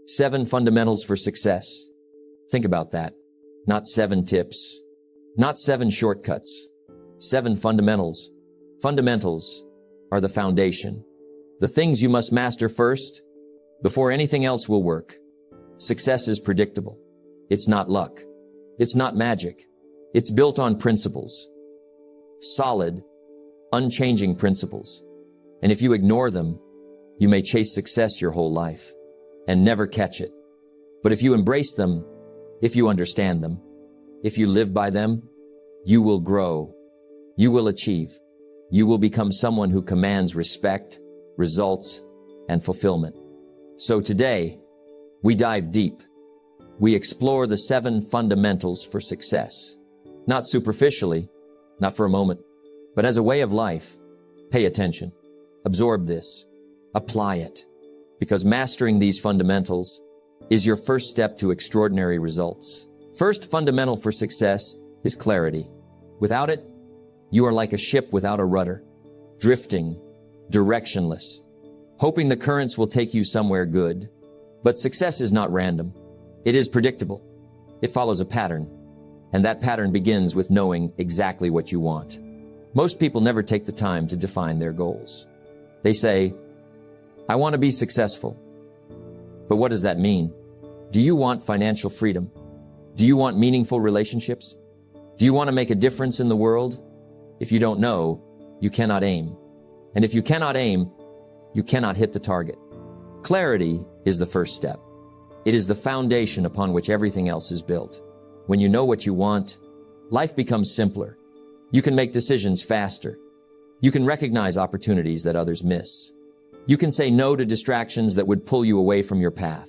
7 fundamentals for success. Think about that. Not 7 tips. Not 7 shortcuts. 7 fundamentals. Fundamentals are the foundation. The things you must master first before anything else will work. Success is predictable. It's not luck. It's not magic. It's built on principles. Solid, unchanging principles. And if you ignore them, you may chase success your whole life and never catch it. But if you embrace them, if you understand them, if you live by them, you will grow. You will achieve. You will become someone who commands respect, results, and fulfillment. So today, we dive deep. We explore the 7 fundamentals for success. Not superficially, not for a moment, but as a way of life. Pay attention. Absorb this. Apply it. Because mastering these fundamentals is your first step to extraordinary results. First fundamental for success is clarity. Without it, you are like a ship without a rudder, drifting, directionless, hoping the currents will take you somewhere good. But success is not random. It is predictable. It follows a pattern, and that pattern begins with knowing exactly what you want. Most people never take the time to define their goals. They say, I want to be successful. But what does that mean? Do you want financial freedom? Do you want meaningful relationships? Do you want to make a difference in the world? If you don't know, you cannot aim. And if you cannot aim, you cannot hit the target. Clarity is the first step. It is the foundation upon which everything else is built. When you know what you want, life becomes simpler. You can make decisions faster. You can recognize opportunities that others miss. You can say no to distractions that would pull you away from your path.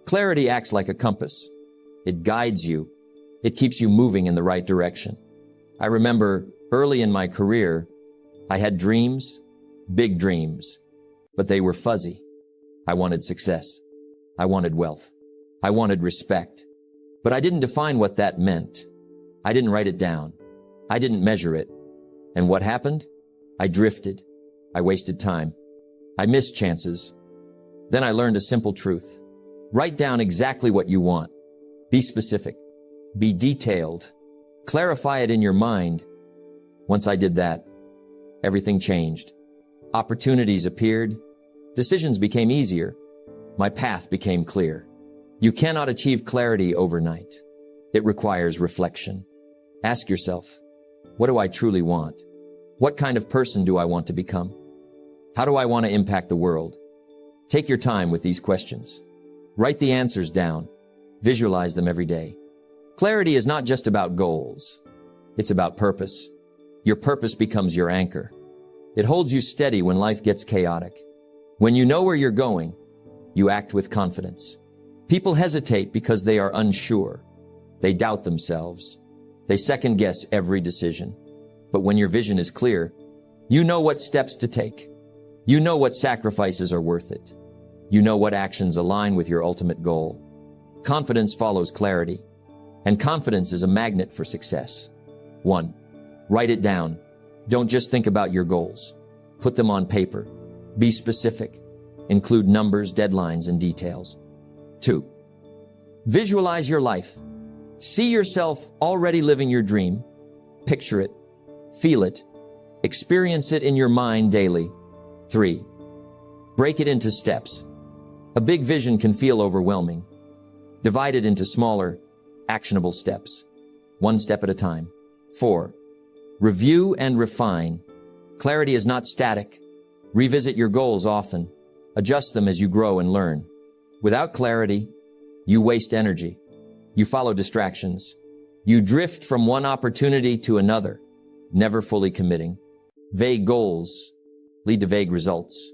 Clarity acts like a compass. It guides you. It keeps you moving in the right direction. I remember early in my career, I had dreams, big dreams, but they were fuzzy. I wanted success. I wanted wealth. I wanted respect. But I didn't define what that meant. I didn't write it down. I didn't measure it. And what happened? I drifted. I wasted time. I missed chances. Then I learned a simple truth. Write down exactly what you want. Be specific. Be detailed. Clarify it in your mind. Once I did that, everything changed. Opportunities appeared. Decisions became easier. My path became clear. You cannot achieve clarity overnight. It requires reflection. Ask yourself, what do I truly want? What kind of person do I want to become? How do I want to impact the world? Take your time with these questions. Write the answers down. Visualize them every day. Clarity is not just about goals. It's about purpose. Your purpose becomes your anchor. It holds you steady when life gets chaotic. When you know where you're going, you act with confidence. People hesitate because they are unsure. They doubt themselves. They second guess every decision. But when your vision is clear, you know what steps to take. You know what sacrifices are worth it. You know what actions align with your ultimate goal. Confidence follows clarity, and confidence is a magnet for success. 1. Write it down. Don't just think about your goals. Put them on paper. Be specific. Include numbers, deadlines, and details. 2. Visualize your life. See yourself already living your dream. Picture it. Feel it. Experience it in your mind daily. 3. Break it into steps. A big vision can feel overwhelming. Divide it into smaller, actionable steps, one step at a time. 4. Review and refine. Clarity is not static. Revisit your goals often. Adjust them as you grow and learn. Without clarity, you waste energy. You follow distractions. You drift from one opportunity to another, never fully committing. Vague goals lead to vague results.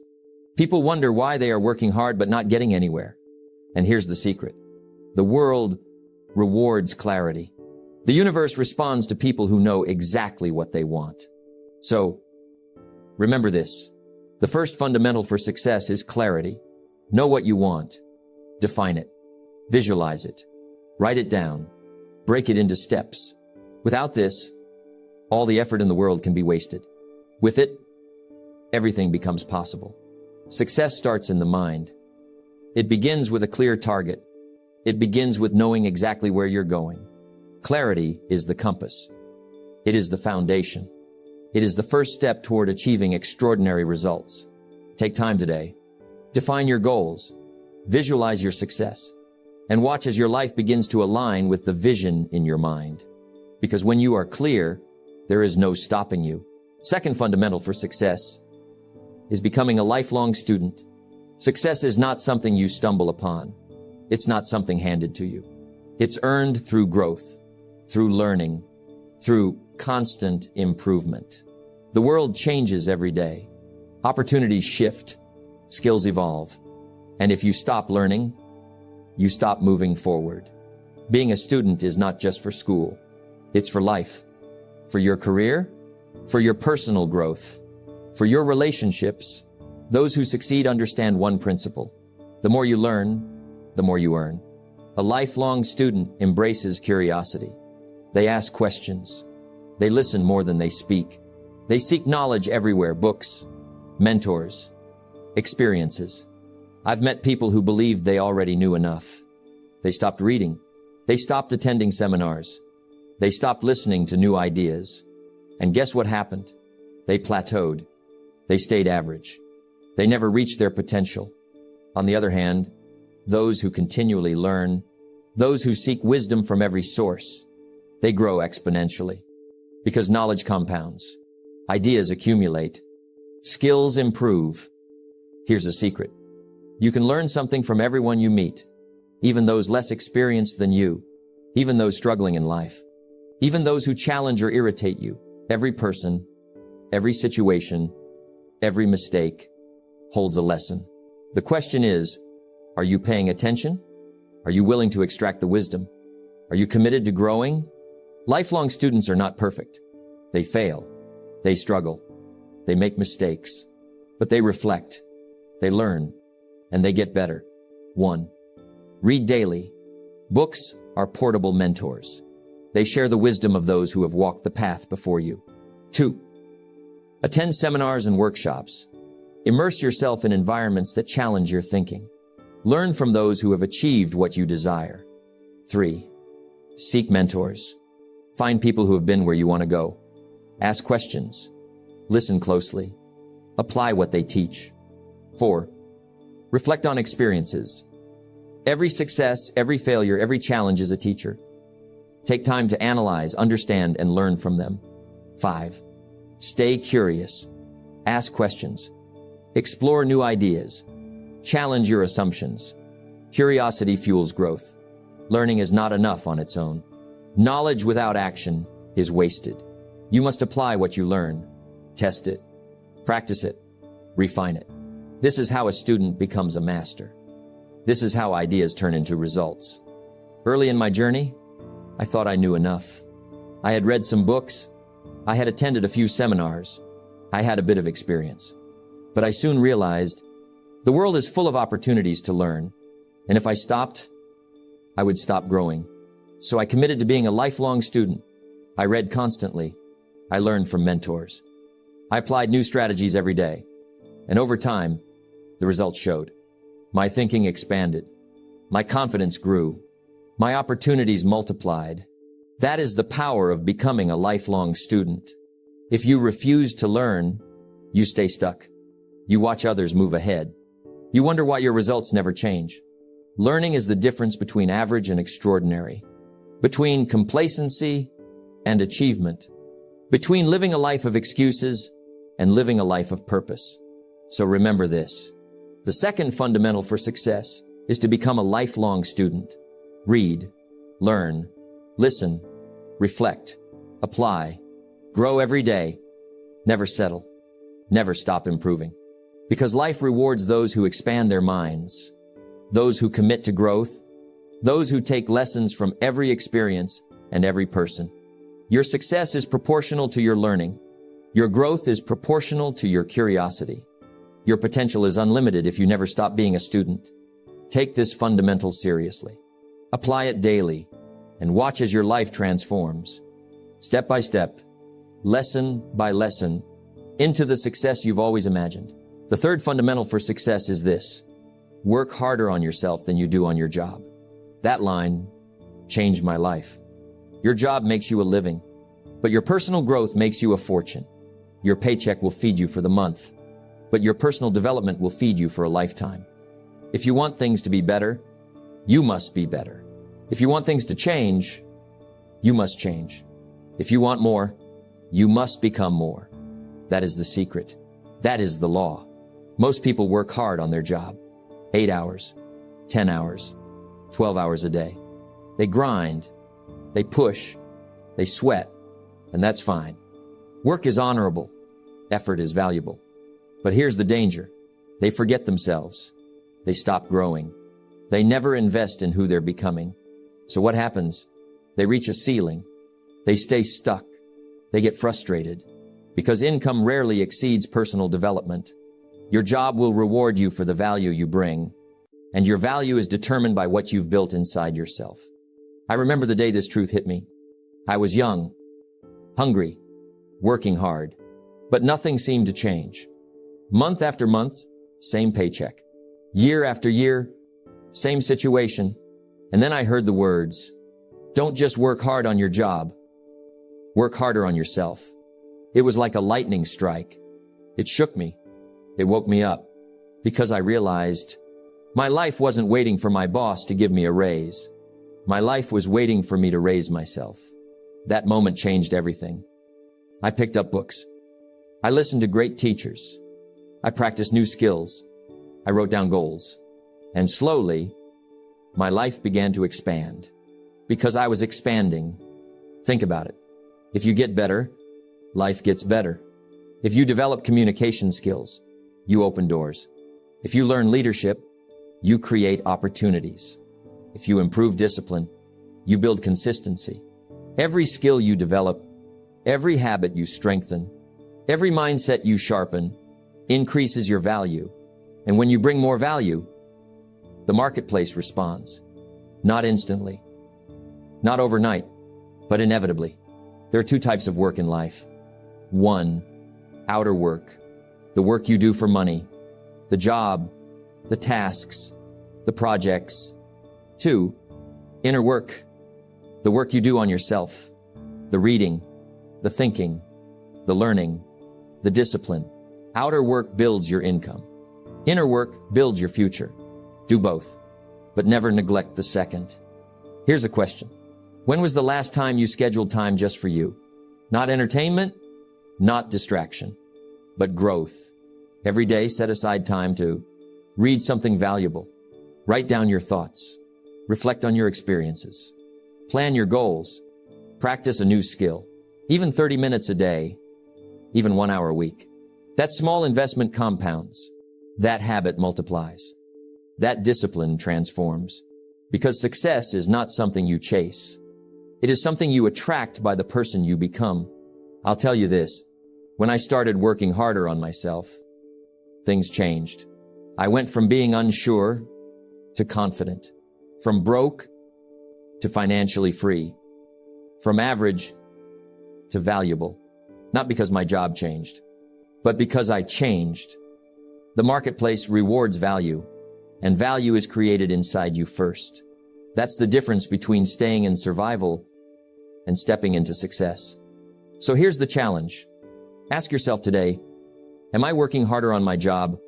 People wonder why they are working hard but not getting anywhere. And here's the secret. The world rewards clarity. The universe responds to people who know exactly what they want. So, remember this. The first fundamental for success is clarity. Know what you want. Define it. Visualize it. Write it down. Break it into steps. Without this, all the effort in the world can be wasted. With it, everything becomes possible. Success starts in the mind. It begins with a clear target. It begins with knowing exactly where you're going. Clarity is the compass. It is the foundation. It is the first step toward achieving extraordinary results. Take time today. Define your goals. Visualize your success. And watch as your life begins to align with the vision in your mind. Because when you are clear, there is no stopping you. Second fundamental for success is becoming a lifelong student. Success is not something you stumble upon. It's not something handed to you. It's earned through growth, through learning, through constant improvement. The world changes every day. Opportunities shift, skills evolve. And if you stop learning, you stop moving forward. Being a student is not just for school. It's for life, for your career, for your personal growth, for your relationships. Those who succeed understand one principle. The more you learn, the more you earn. A lifelong student embraces curiosity. They ask questions. They listen more than they speak. They seek knowledge everywhere, books, mentors, experiences. I've met people who believed they already knew enough. They stopped reading. They stopped attending seminars. They stopped listening to new ideas. And guess what happened? They plateaued. They stayed average. They never reached their potential. On the other hand, those who continually learn, those who seek wisdom from every source, they grow exponentially. Because knowledge compounds, ideas accumulate, skills improve. Here's a secret. You can learn something from everyone you meet, even those less experienced than you, even those struggling in life, even those who challenge or irritate you. Every person, every situation, every mistake holds a lesson. The question is, are you paying attention? Are you willing to extract the wisdom? Are you committed to growing? Lifelong students are not perfect. They fail. They struggle. They make mistakes. But they reflect. They learn. And they get better. 1. Read daily. Books are portable mentors. They share the wisdom of those who have walked the path before you. 2. Attend seminars and workshops. Immerse yourself in environments that challenge your thinking. Learn from those who have achieved what you desire. 3. Seek mentors. Find people who have been where you want to go. Ask questions. Listen closely. Apply what they teach. 4. Reflect on experiences. Every success, every failure, every challenge is a teacher. Take time to analyze, understand, and learn from them. 5. Stay curious. Ask questions. Explore new ideas. Challenge your assumptions. Curiosity fuels growth. Learning is not enough on its own. Knowledge without action is wasted. You must apply what you learn. Test it. Practice it. Refine it. This is how a student becomes a master. This is how ideas turn into results. Early in my journey, I thought I knew enough. I had read some books. I had attended a few seminars. I had a bit of experience. But I soon realized the world is full of opportunities to learn. And if I stopped, I would stop growing. So I committed to being a lifelong student. I read constantly. I learned from mentors. I applied new strategies every day. And over time, the results showed. My thinking expanded. My confidence grew. My opportunities multiplied. That is the power of becoming a lifelong student. If you refuse to learn, you stay stuck. You watch others move ahead. You wonder why your results never change. Learning is the difference between average and extraordinary, between complacency and achievement, between living a life of excuses and living a life of purpose. So remember this. The second fundamental for success is to become a lifelong student. Read, learn, listen, reflect, apply, grow every day, never settle, never stop improving. Because life rewards those who expand their minds, those who commit to growth, those who take lessons from every experience and every person. Your success is proportional to your learning. Your growth is proportional to your curiosity. Your potential is unlimited if you never stop being a student. Take this fundamental seriously. Apply it daily and watch as your life transforms. Step by step, lesson by lesson, into the success you've always imagined. The third fundamental for success is this. Work harder on yourself than you do on your job. That line changed my life. Your job makes you a living, but your personal growth makes you a fortune. Your paycheck will feed you for the month, but your personal development will feed you for a lifetime. If you want things to be better, you must be better. If you want things to change, you must change. If you want more, you must become more. That is the secret. That is the law. Most people work hard on their job. 8 hours, 10 hours, 12 hours a day. They grind, they push, they sweat, and that's fine. Work is honorable. Effort is valuable. But here's the danger. They forget themselves. They stop growing. They never invest in who they're becoming. So what happens? They reach a ceiling. They stay stuck. They get frustrated because income rarely exceeds personal development. Your job will reward you for the value you bring, and your value is determined by what you've built inside yourself. I remember the day this truth hit me. I was young, hungry, working hard, but nothing seemed to change. Month after month, same paycheck. Year after year, same situation. And then I heard the words, don't just work hard on your job. Work harder on yourself. It was like a lightning strike. It shook me. It woke me up because I realized my life wasn't waiting for my boss to give me a raise. My life was waiting for me to raise myself. That moment changed everything. I picked up books. I listened to great teachers. I practiced new skills. I wrote down goals. And slowly, my life began to expand because I was expanding. Think about it. If you get better, life gets better. If you develop communication skills, you open doors. If you learn leadership, you create opportunities. If you improve discipline, you build consistency. Every skill you develop, every habit you strengthen, every mindset you sharpen increases your value. And when you bring more value, the marketplace responds. Not instantly, not overnight, but inevitably. There are two types of work in life. One, outer work, the work you do for money, the job, the tasks, the projects. Two, inner work, the work you do on yourself, the reading, the thinking, the learning, the discipline. Outer work builds your income. Inner work builds your future. Do both, but never neglect the second. Here's a question. When was the last time you scheduled time just for you? Not entertainment, not distraction, but growth. Every day, set aside time to read something valuable. Write down your thoughts. Reflect on your experiences. Plan your goals. Practice a new skill. Even 30 minutes a day, even 1 hour a week. That small investment compounds. That habit multiplies. That discipline transforms. Because success is not something you chase. It is something you attract by the person you become. I'll tell you this. When I started working harder on myself, things changed. I went from being unsure to confident, from broke to financially free, from average to valuable. Not because my job changed, but because I changed. The marketplace rewards value, and value is created inside you first. That's the difference between staying in survival and stepping into success. So here's the challenge. Ask yourself today, am I working harder on my job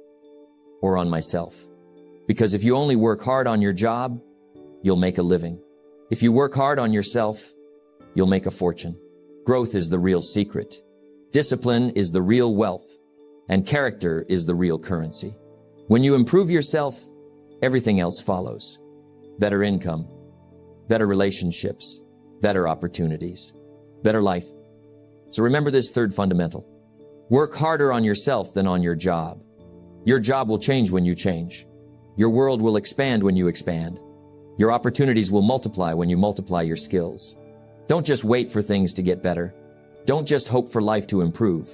or on myself? Because if you only work hard on your job, you'll make a living. If you work hard on yourself, you'll make a fortune. Growth is the real secret. Discipline is the real wealth, and character is the real currency. When you improve yourself, everything else follows. Better income, better relationships, better opportunities, better life. So remember this third fundamental. Work harder on yourself than on your job. Your job will change when you change. Your world will expand when you expand. Your opportunities will multiply when you multiply your skills. Don't just wait for things to get better. Don't just hope for life to improve.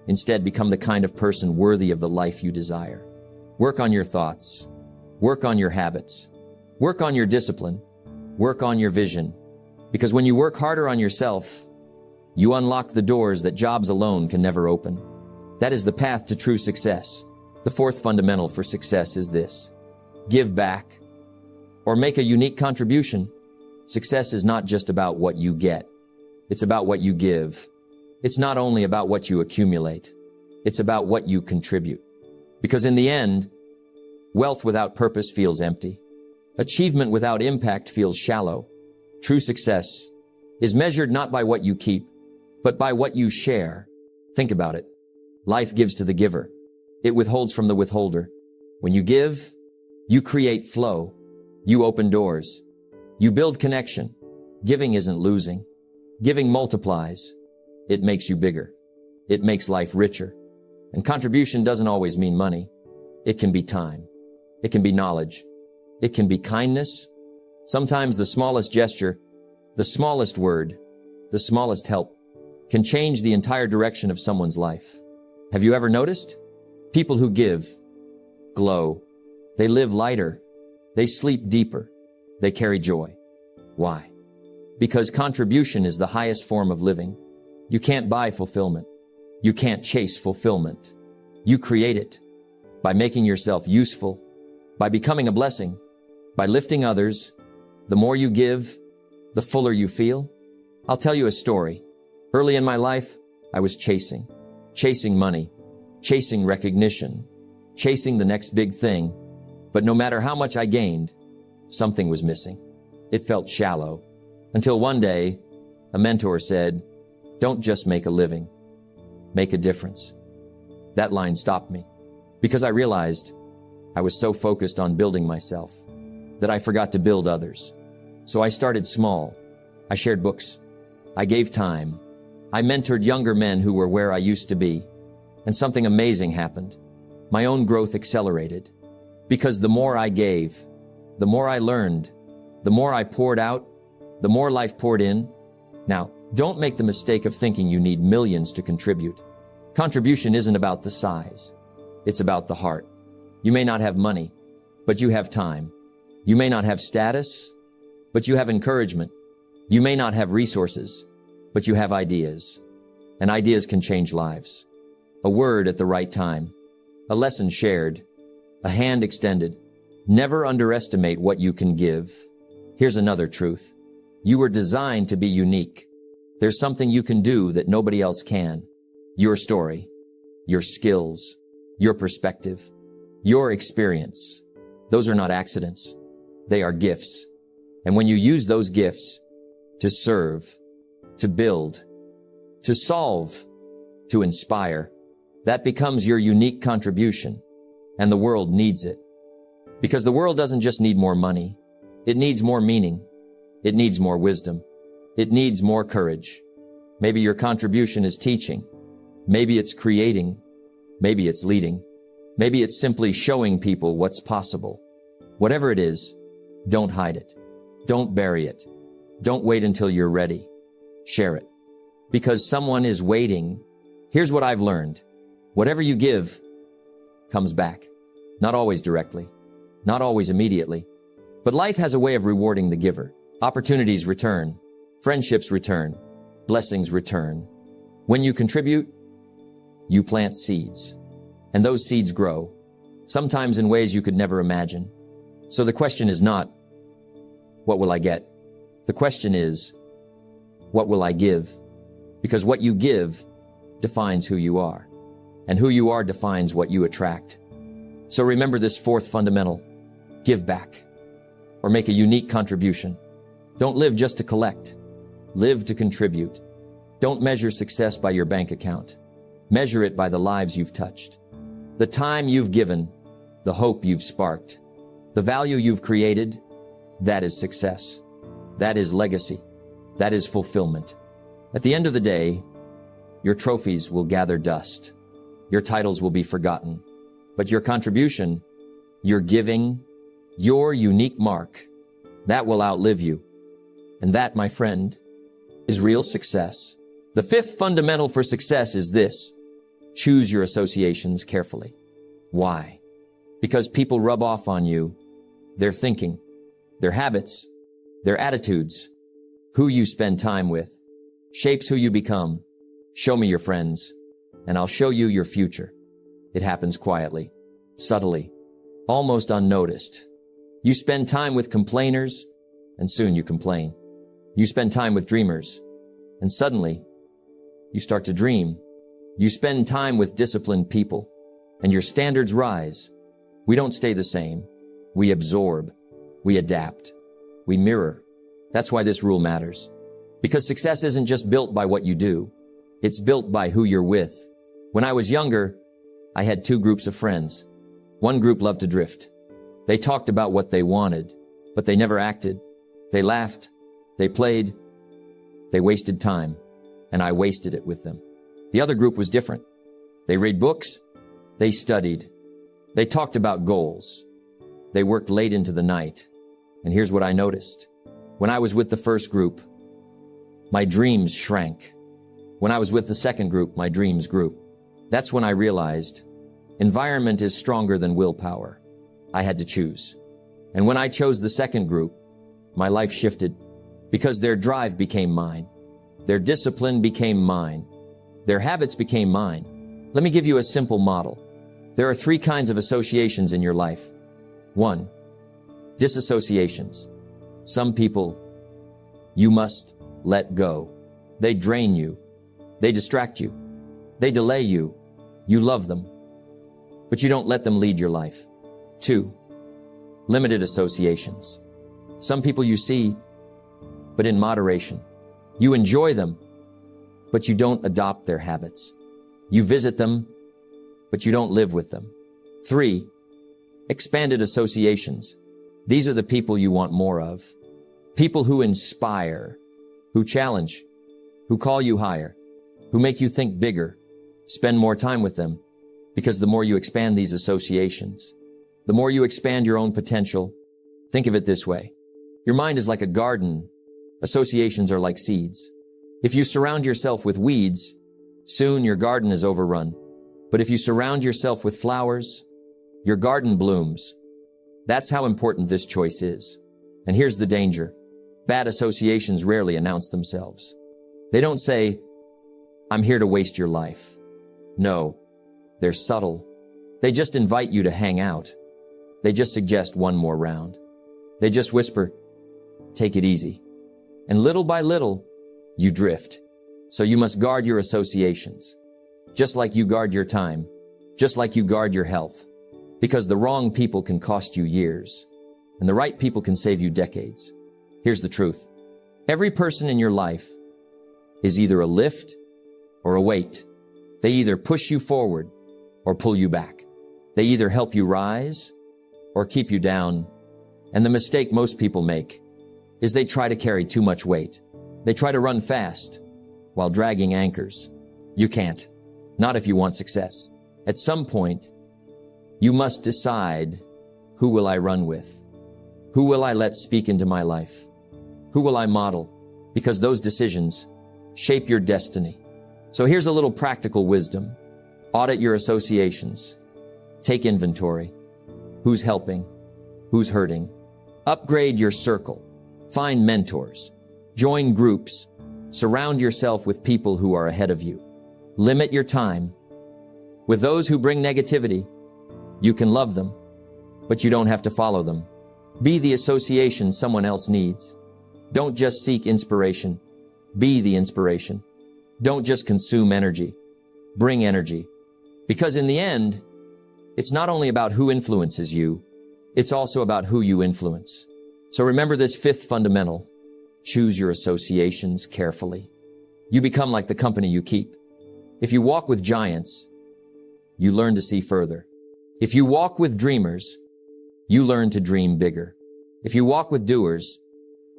Instead, become the kind of person worthy of the life you desire. Work on your thoughts. Work on your habits. Work on your discipline. Work on your vision. Because when you work harder on yourself, you unlock the doors that jobs alone can never open. That is the path to true success. The fourth fundamental for success is this. give back, or make a unique contribution. Success is not just about what you get. It's about what you give. It's not only about what you accumulate. It's about what you contribute. Because in the end, wealth without purpose feels empty. Achievement without impact feels shallow. True success is measured not by what you keep, but by what you share. Think about it. Life gives to the giver. It withholds from the withholder. When you give, you create flow. You open doors. You build connection. Giving isn't losing. Giving multiplies. It makes you bigger. It makes life richer. And contribution doesn't always mean money. It can be time. It can be knowledge. It can be kindness. Sometimes the smallest gesture, the smallest word, the smallest help can change the entire direction of someone's life. Have you ever noticed? People who give glow. They live lighter. They sleep deeper. They carry joy. Why? Because contribution is the highest form of living. You can't buy fulfillment. You can't chase fulfillment. You create it by making yourself useful, by becoming a blessing, by lifting others. The more you give, the fuller you feel. I'll tell you a story. Early in my life, I was chasing money, chasing recognition, chasing the next big thing. But no matter how much I gained, something was missing. It felt shallow. Until one day, a mentor said, "Don't just make a living, make a difference." That line stopped me because I realized I was so focused on building myself that I forgot to build others. So I started small. I shared books. I gave time. I mentored younger men who were where I used to be. And something amazing happened. My own growth accelerated. Because the more I gave, the more I learned, the more I poured out, the more life poured in. Now, don't make the mistake of thinking you need millions to contribute. Contribution isn't about the size. It's about the heart. You may not have money, but you have time. You may not have status, but you have encouragement. You may not have resources, but you have ideas. And ideas can change lives. A word at the right time, a lesson shared, a hand extended. Never underestimate what you can give. Here's another truth. You were designed to be unique. There's something you can do that nobody else can. Your story, your skills, your perspective, your experience. Those are not accidents. They are gifts. And when you use those gifts to serve, to build, to solve, to inspire, that becomes your unique contribution. And the world needs it. Because the world doesn't just need more money. It needs more meaning. It needs more wisdom. It needs more courage. Maybe your contribution is teaching. Maybe it's creating. Maybe it's leading. Maybe it's simply showing people what's possible. Whatever it is, don't hide it. Don't bury it. Don't wait until you're ready. Share it. Because someone is waiting. Here's what I've learned. Whatever you give comes back. Not always directly. Not always immediately. But life has a way of rewarding the giver. Opportunities return. Friendships return. Blessings return. When you contribute, you plant seeds. And those seeds grow, sometimes in ways you could never imagine. So the question is not, what will I get? The question is, what will I give? Because what you give defines who you are. And who you are defines what you attract. So remember this fourth fundamental. Give back. Or make a unique contribution. Don't live just to collect. Live to contribute. Don't measure success by your bank account. Measure it by the lives you've touched. The time you've given. The hope you've sparked. The value you've created. That is success. That is legacy. That is fulfillment. At the end of the day, your trophies will gather dust. Your titles will be forgotten. But your contribution, your giving, your unique mark, that will outlive you. And that, my friend, is real success. The fifth fundamental for success is this. Choose your associations carefully. Why? Because people rub off on you. Their thinking, their habits, their attitudes, who you spend time with, shapes who you become. Show me your friends, and I'll show you your future. It happens quietly, subtly, almost unnoticed. You spend time with complainers, and soon you complain. You spend time with dreamers, and suddenly you start to dream. You spend time with disciplined people, and your standards rise. We don't stay the same. We absorb. We adapt. We mirror. That's why this rule matters. Because success isn't just built by what you do. It's built by who you're with. When I was younger, I had two groups of friends. One group loved to drift. They talked about what they wanted, but they never acted. They laughed. They played. They wasted time, and I wasted it with them. The other group was different. They read books. They studied. They talked about goals. They worked late into the night. And here's what I noticed. When I was with the first group, my dreams shrank. When I was with the second group, my dreams grew. That's when I realized environment is stronger than willpower. I had to choose. And when I chose the second group, my life shifted because their drive became mine. Their discipline became mine. Their habits became mine. Let me give you a simple model. There are 3 kinds of associations in your life. 1, disassociations. Some people you must let go. They drain you. They distract you. They delay you. You love them, but you don't let them lead your life. 2, limited associations. Some people you see, but in moderation. You enjoy them, but you don't adopt their habits. You visit them, but you don't live with them. 3, expanded associations. These are the people you want more of. People who inspire, who challenge, who call you higher, who make you think bigger. Spend more time with them, because the more you expand these associations, the more you expand your own potential. Think of it this way. Your mind is like a garden. Associations are like seeds. If you surround yourself with weeds, soon your garden is overrun. But if you surround yourself with flowers, your garden blooms. That's how important this choice is. And here's the danger. Bad associations rarely announce themselves. They don't say, "I'm here to waste your life." No, they're subtle. They just invite you to hang out. They just suggest one more round. They just whisper, "Take it easy." And little by little, you drift. So you must guard your associations, just like you guard your time, just like you guard your health, because the wrong people can cost you years, and the right people can save you decades. Here's the truth. Every person in your life is either a lift or a weight. They either push you forward or pull you back. They either help you rise or keep you down. And the mistake most people make is they try to carry too much weight. They try to run fast while dragging anchors. You can't. Not if you want success. At some point, you must decide, who will I run with? Who will I let speak into my life? Who will I model? Because those decisions shape your destiny. So here's a little practical wisdom. Audit your associations. Take inventory. Who's helping? Who's hurting? Upgrade your circle. Find mentors. Join groups. Surround yourself with people who are ahead of you. Limit your time. With those who bring negativity, you can love them, but you don't have to follow them. Be the association someone else needs. Don't just seek inspiration. Be the inspiration. Don't just consume energy. Bring energy. Because in the end, it's not only about who influences you, it's also about who you influence. So remember this 5th fundamental. Choose your associations carefully. You become like the company you keep. If you walk with giants, you learn to see further. If you walk with dreamers, you learn to dream bigger. If you walk with doers,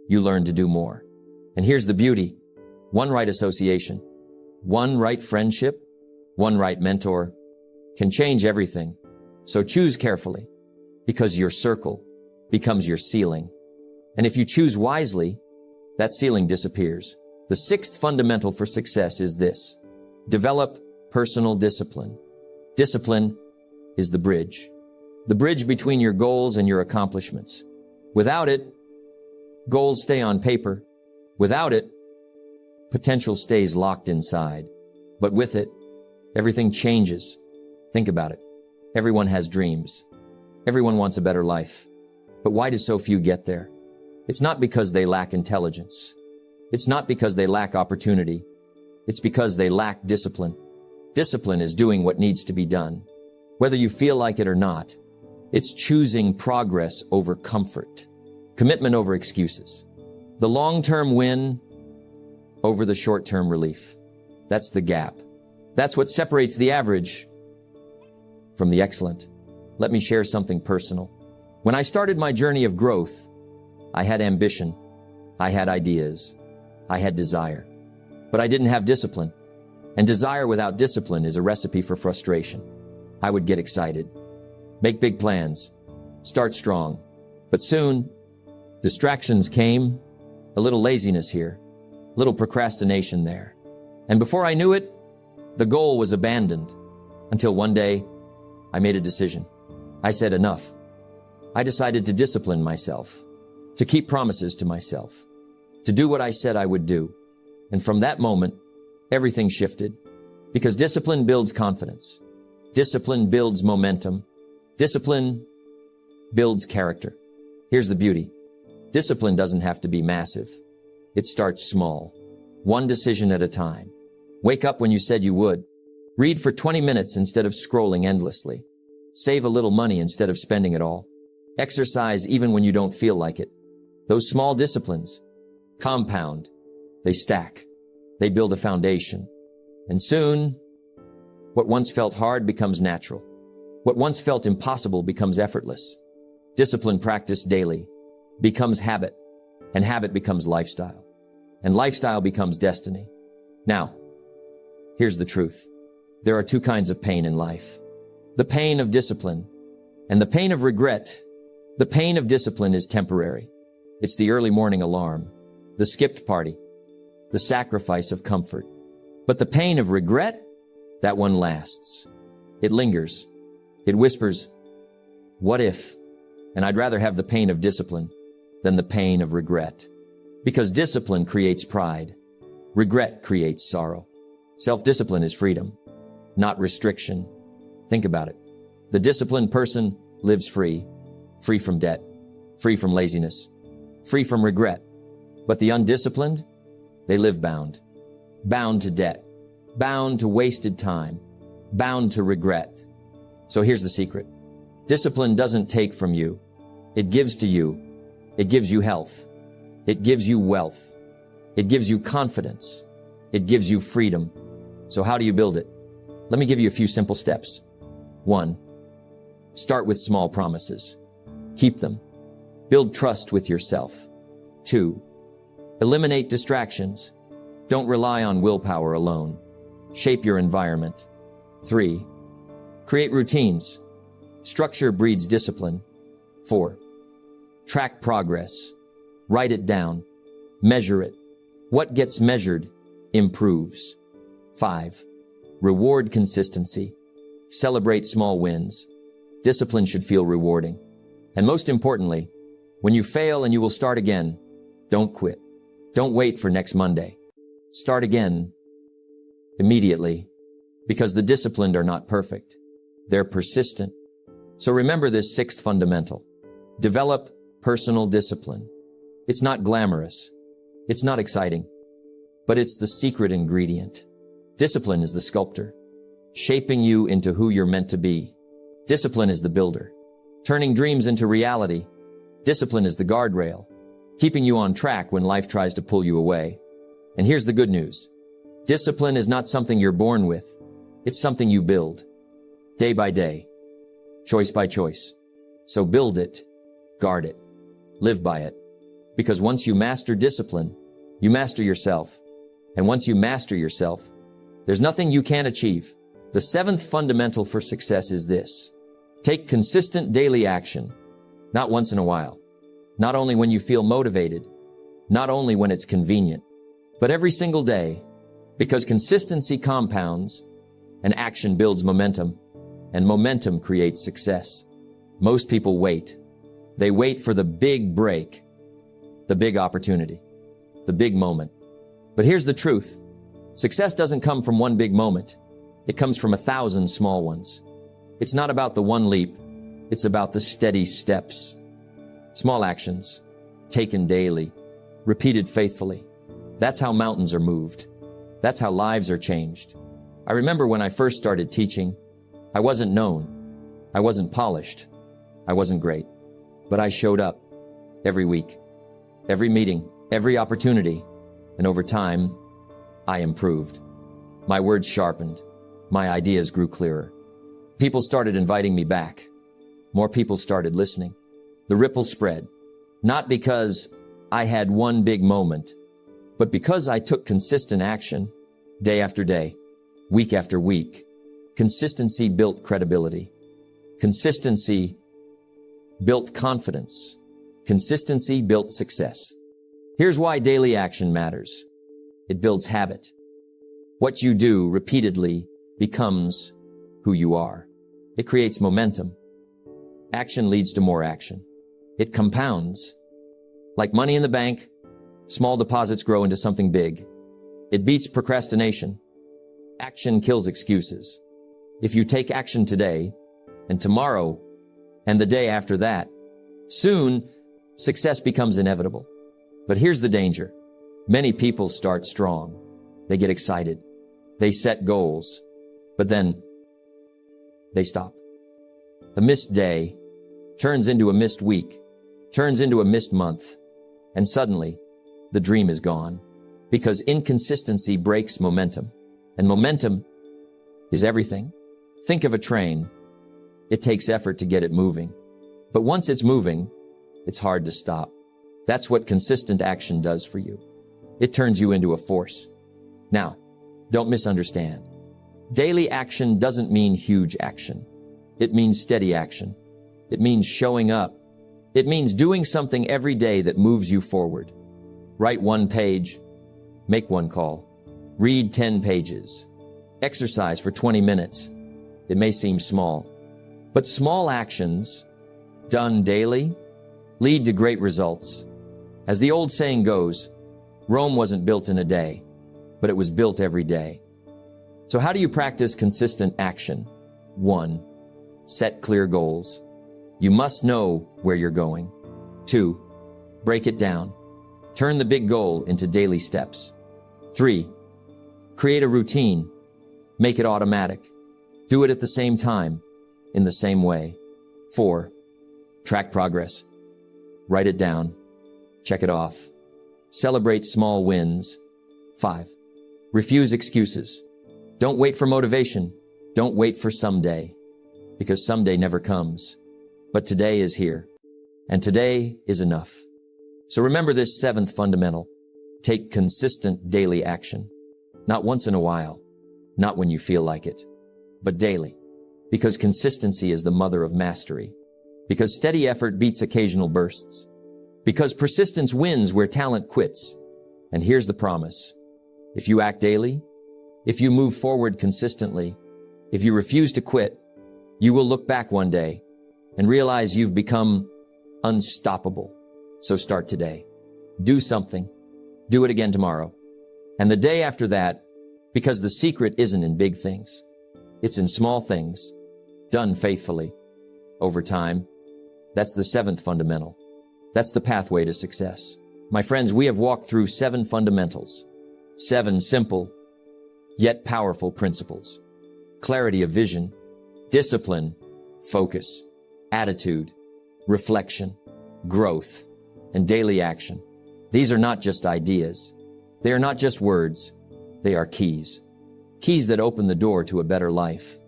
you learn to do more. And here's the beauty. One right association, one right friendship, one right mentor can change everything. So choose carefully, because your circle becomes your ceiling. And if you choose wisely, that ceiling disappears. The 6th fundamental for success is this. Develop personal discipline. Discipline is the bridge between your goals and your accomplishments. Without it, goals stay on paper. Without it, potential stays locked inside. But with it, everything changes. Think about it. Everyone has dreams. Everyone wants a better life. But why do so few get there? It's not because they lack intelligence. It's not because they lack opportunity. It's because they lack discipline. Discipline is doing what needs to be done. Whether you feel like it or not, it's choosing progress over comfort, commitment over excuses, the long-term win over the short-term relief. That's the gap. That's what separates the average from the excellent. Let me share something personal. When I started my journey of growth, I had ambition, I had ideas, I had desire, but I didn't have discipline. And desire without discipline is a recipe for frustration. I would get excited, make big plans, start strong, but soon distractions came, a little laziness here, a little procrastination there. And before I knew it, the goal was abandoned until one day I made a decision. I said enough. I decided to discipline myself, to keep promises to myself, to do what I said I would do. And from that moment, everything shifted because discipline builds confidence. Discipline builds momentum. Discipline builds character. Here's the beauty. Discipline doesn't have to be massive. It starts small, one decision at a time. Wake up when you said you would. Read for 20 minutes instead of scrolling endlessly. Save a little money instead of spending it all. Exercise even when you don't feel like it. Those small disciplines compound. They stack. They build a foundation. And soon, what once felt hard becomes natural. What once felt impossible becomes effortless. Discipline practiced daily becomes habit, and habit becomes lifestyle, and lifestyle becomes destiny. Now, here's the truth. There are two kinds of pain in life. The pain of discipline and the pain of regret. The pain of discipline is temporary. It's the early morning alarm, the skipped party, the sacrifice of comfort. But the pain of regret, that one lasts. It lingers. It whispers, what if? And I'd rather have the pain of discipline than the pain of regret. Because discipline creates pride. Regret creates sorrow. Self-discipline is freedom, not restriction. Think about it. The disciplined person lives free, free from debt, free from laziness, free from regret. But the undisciplined, they live bound, bound to debt, bound to wasted time, bound to regret. So here's the secret. Discipline doesn't take from you. It gives to you. It gives you health. It gives you wealth. It gives you confidence. It gives you freedom. So how do you build it? Let me give you a few simple steps. 1. Start with small promises. Keep them. Build trust with yourself. 2. Eliminate distractions. Don't rely on willpower alone. Shape your environment. 3. Create routines. Structure breeds discipline. 4. Track progress. Write it down. Measure it. What gets measured improves. 5. Reward consistency. Celebrate small wins. Discipline should feel rewarding. And most importantly, when you fail and you will start again, don't quit. Don't wait for next Monday. Start again immediately, because the disciplined are not perfect. They're persistent. So remember this 6th fundamental. Develop personal discipline. It's not glamorous. It's not exciting, but it's the secret ingredient. Discipline is the sculptor, shaping you into who you're meant to be. Discipline is the builder, turning dreams into reality. Discipline is the guardrail, keeping you on track when life tries to pull you away. And here's the good news. Discipline is not something you're born with. It's something you build, day by day, choice by choice. So build it, guard it, live by it. Because once you master discipline, you master yourself. And once you master yourself, there's nothing you can't achieve. The 7th fundamental for success is this. Take consistent daily action, not once in a while, not only when you feel motivated, not only when it's convenient, but every single day, because consistency compounds and action builds momentum, and momentum creates success. Most people wait. They wait for the big break, the big opportunity, the big moment. But here's the truth. Success doesn't come from one big moment. It comes from 1,000 small ones. It's not about the one leap. It's about the steady steps. Small actions, taken daily, repeated faithfully. That's how mountains are moved. That's how lives are changed. I remember when I first started teaching, I wasn't known. I wasn't polished. I wasn't great. But I showed up every week, every meeting, every opportunity. And over time, I improved. My words sharpened. My ideas grew clearer. People started inviting me back. More people started listening. The ripple spread, not because I had one big moment, but because I took consistent action day after day, week after week. Consistency built credibility. Consistency built confidence. Consistency built success. Here's why daily action matters. It builds habit. What you do repeatedly becomes who you are. It creates momentum. Action leads to more action. It compounds. Like money in the bank, small deposits grow into something big. It beats procrastination. Action kills excuses. If you take action today, and tomorrow, and the day after that, soon success becomes inevitable. But here's the danger. Many people start strong. They get excited. They set goals. But then they stop. A missed day turns into a missed week, turns into a missed month, and suddenly the dream is gone because inconsistency breaks momentum, and momentum is everything. Think of a train. It takes effort to get it moving, but once it's moving, it's hard to stop. That's what consistent action does for you. It turns you into a force. Now, don't misunderstand. Daily action doesn't mean huge action. It means steady action. It means showing up. It means doing something every day that moves you forward. Write 1 page, make 1 call, read 10 pages, exercise for 20 minutes. It may seem small, but small actions done daily lead to great results. As the old saying goes, Rome wasn't built in a day, but it was built every day. So how do you practice consistent action? 1, set clear goals. You must know where you're going. 2, break it down. Turn the big goal into daily steps. 3, create a routine. Make it automatic. Do it at the same time, in the same way. 4, track progress. Write it down. Check it off. Celebrate small wins. 5, refuse excuses. Don't wait for motivation. Don't wait for someday, because someday never comes. But today is here, and today is enough. So remember this 7th fundamental. Take consistent daily action. Not once in a while, not when you feel like it, but daily. Because consistency is the mother of mastery. Because steady effort beats occasional bursts. Because persistence wins where talent quits. And here's the promise. If you act daily, if you move forward consistently, if you refuse to quit, you will look back one day and realize you've become unstoppable. So start today. Do something. Do it again tomorrow. And the day after that, because the secret isn't in big things. It's in small things, done faithfully. Over time, that's the 7th fundamental. That's the pathway to success. My friends, we have walked through 7 fundamentals. 7 simple, yet powerful principles. Clarity of vision, discipline, focus, attitude, reflection, growth, and daily action. These are not just ideas. They are not just words. They are keys. Keys that open the door to a better life.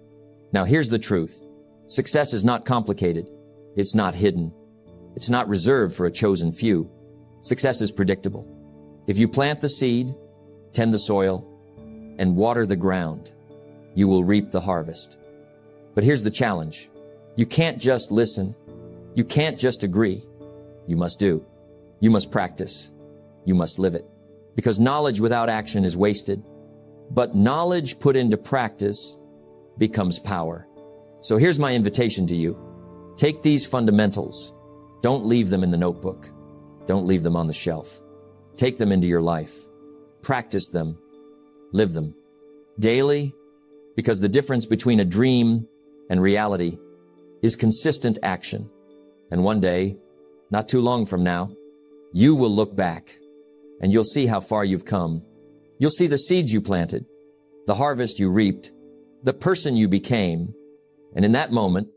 Now here's the truth. Success is not complicated. It's not hidden. It's not reserved for a chosen few. Success is predictable. If you plant the seed, tend the soil, and water the ground, you will reap the harvest. But here's the challenge. You can't just listen. You can't just agree. You must do. You must practice. You must live it. Because knowledge without action is wasted. But knowledge put into practice becomes power. So here's my invitation to you. Take these fundamentals. Don't leave them in the notebook. Don't leave them on the shelf. Take them into your life. Practice them. Live them. Daily, because the difference between a dream and reality is consistent action. And one day, Not too long from now, you will look back and you'll see how far you've come. You'll see the seeds you planted, the harvest you reaped, the person you became. And in that moment,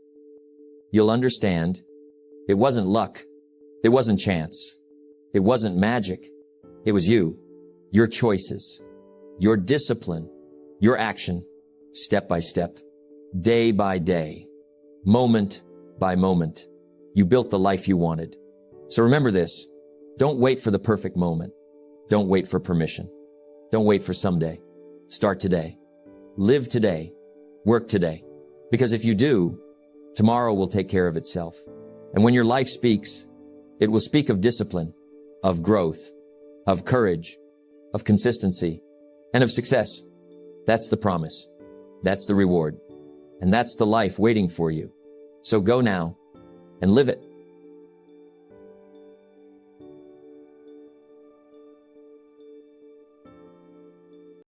you'll understand it wasn't luck. It wasn't chance. It wasn't magic. It was you, your choices, your discipline, your action, step by step, day by day, moment by moment. You built the life you wanted. So remember this. Don't wait for the perfect moment. Don't wait for permission. Don't wait for someday. Start today. Live today. Work today. Because if you do, tomorrow will take care of itself. And when your life speaks, it will speak of discipline, of growth, of courage, of consistency, and of success. That's the promise. That's the reward. And that's the life waiting for you. So go now and live it.